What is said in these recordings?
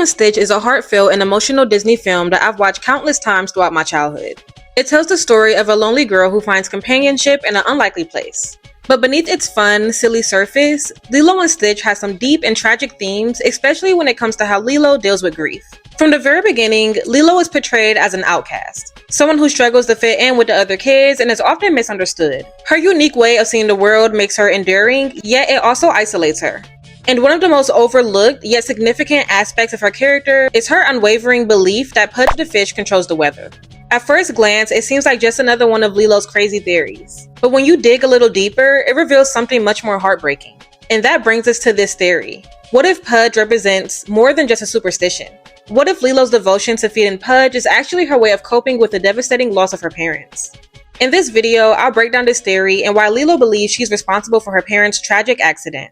and Stitch is a heartfelt and emotional Disney film that I've watched countless times throughout my childhood. It tells the story of a lonely girl who finds companionship in an unlikely place. But beneath its fun, silly surface, Lilo and Stitch has some deep and tragic themes, especially when it comes to how Lilo deals with grief. From the very beginning, Lilo is portrayed as an outcast, someone who struggles to fit in with the other kids and is often misunderstood. Her unique way of seeing the world makes her endearing, yet it also isolates her. And one of the most overlooked yet significant aspects of her character is her unwavering belief that Pudge the Fish controls the weather. At first glance, it seems like just another one of Lilo's crazy theories. But when you dig a little deeper, it reveals something much more heartbreaking. And that brings us to this theory. What if Pudge represents more than just a superstition? What if Lilo's devotion to feeding Pudge is actually her way of coping with the devastating loss of her parents? In this video, I'll break down this theory and why Lilo believes she's responsible for her parents' tragic accident.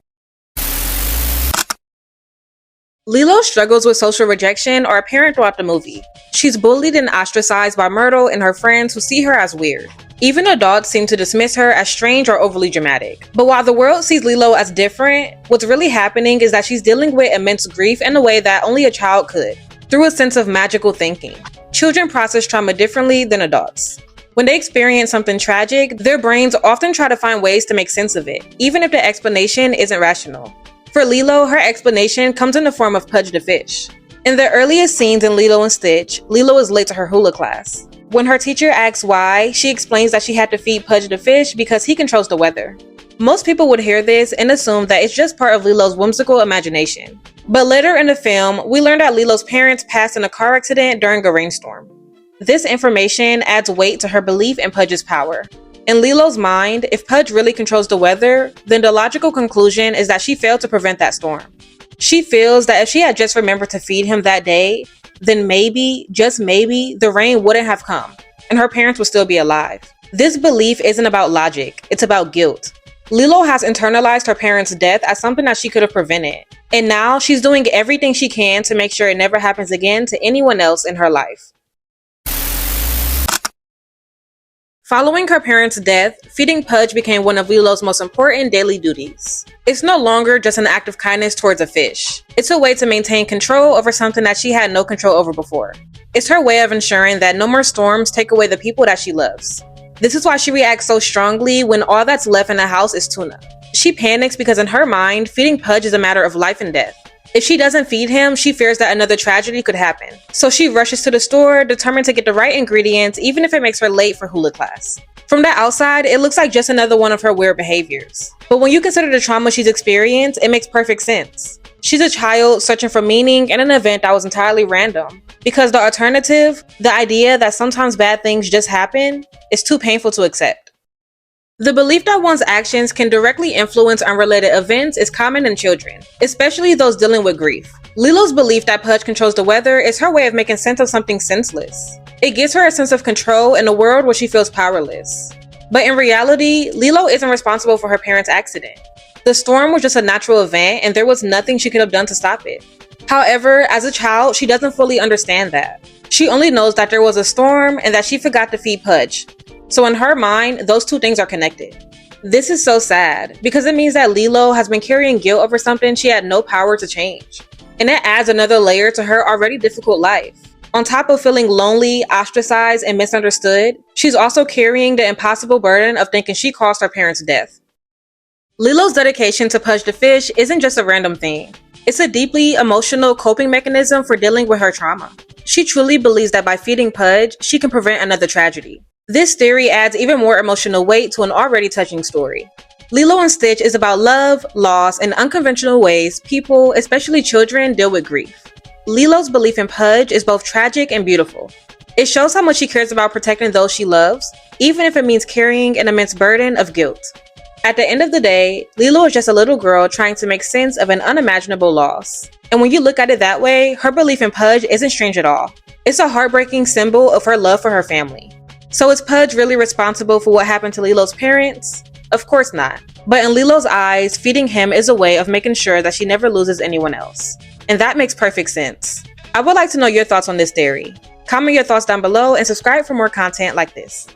Lilo struggles with social rejection or apparent throughout the movie. She's bullied and ostracized by Myrtle and her friends who see her as weird. Even adults seem to dismiss her as strange or overly dramatic. But while the world sees Lilo as different, what's really happening is that she's dealing with immense grief in a way that only a child could, through a sense of magical thinking. Children process trauma differently than adults. When they experience something tragic, their brains often try to find ways to make sense of it, even if the explanation isn't rational. For Lilo, her explanation comes in the form of Pudge the Fish. In the earliest scenes in Lilo and Stitch, Lilo is late to her hula class. When her teacher asks why, she explains that she had to feed Pudge the Fish because he controls the weather. Most people would hear this and assume that it's just part of Lilo's whimsical imagination. But later in the film, we learn that Lilo's parents passed in a car accident during a rainstorm. This information adds weight to her belief in Pudge's power. In Lilo's mind, if Pudge really controls the weather, then the logical conclusion is that she failed to prevent that storm. She feels that if she had just remembered to feed him that day, then maybe, just maybe, the rain wouldn't have come, and her parents would still be alive. This belief isn't about logic, it's about guilt. Lilo has internalized her parents' death as something that she could have prevented, and now she's doing everything she can to make sure it never happens again to anyone else in her life. Following her parents' death, feeding Pudge became one of Lilo's most important daily duties. It's no longer just an act of kindness towards a fish. It's a way to maintain control over something that she had no control over before. It's her way of ensuring that no more storms take away the people that she loves. This is why she reacts so strongly when all that's left in the house is tuna. She panics because in her mind, feeding Pudge is a matter of life and death. If she doesn't feed him, she fears that another tragedy could happen. So she rushes to the store, determined to get the right ingredients, even if it makes her late for hula class. From the outside, it looks like just another one of her weird behaviors. But when you consider the trauma she's experienced, it makes perfect sense. She's a child searching for meaning in an event that was entirely random. Because the alternative, the idea that sometimes bad things just happen, is too painful to accept. The belief that one's actions can directly influence unrelated events is common in children, especially those dealing with grief. Lilo's belief that Pudge controls the weather is her way of making sense of something senseless. It gives her a sense of control in a world where she feels powerless. But in reality, Lilo isn't responsible for her parents' accident. The storm was just a natural event and there was nothing she could have done to stop it. However, as a child, she doesn't fully understand that. She only knows that there was a storm and that she forgot to feed Pudge. So in her mind, those two things are connected. This is so sad because it means that Lilo has been carrying guilt over something she had no power to change. And it adds another layer to her already difficult life. On top of feeling lonely, ostracized, and misunderstood, she's also carrying the impossible burden of thinking she caused her parents' death. Lilo's dedication to Pudge the Fish isn't just a random thing. It's a deeply emotional coping mechanism for dealing with her trauma. She truly believes that by feeding Pudge, she can prevent another tragedy. This theory adds even more emotional weight to an already touching story. Lilo and Stitch is about love, loss, and unconventional ways people, especially children, deal with grief. Lilo's belief in Pudge is both tragic and beautiful. It shows how much she cares about protecting those she loves, even if it means carrying an immense burden of guilt. At the end of the day, Lilo is just a little girl trying to make sense of an unimaginable loss. And when you look at it that way, her belief in Pudge isn't strange at all. It's a heartbreaking symbol of her love for her family. So is Pudge really responsible for what happened to Lilo's parents? Of course not. But in Lilo's eyes, feeding him is a way of making sure that she never loses anyone else. And that makes perfect sense. I would like to know your thoughts on this theory. Comment your thoughts down below and subscribe for more content like this.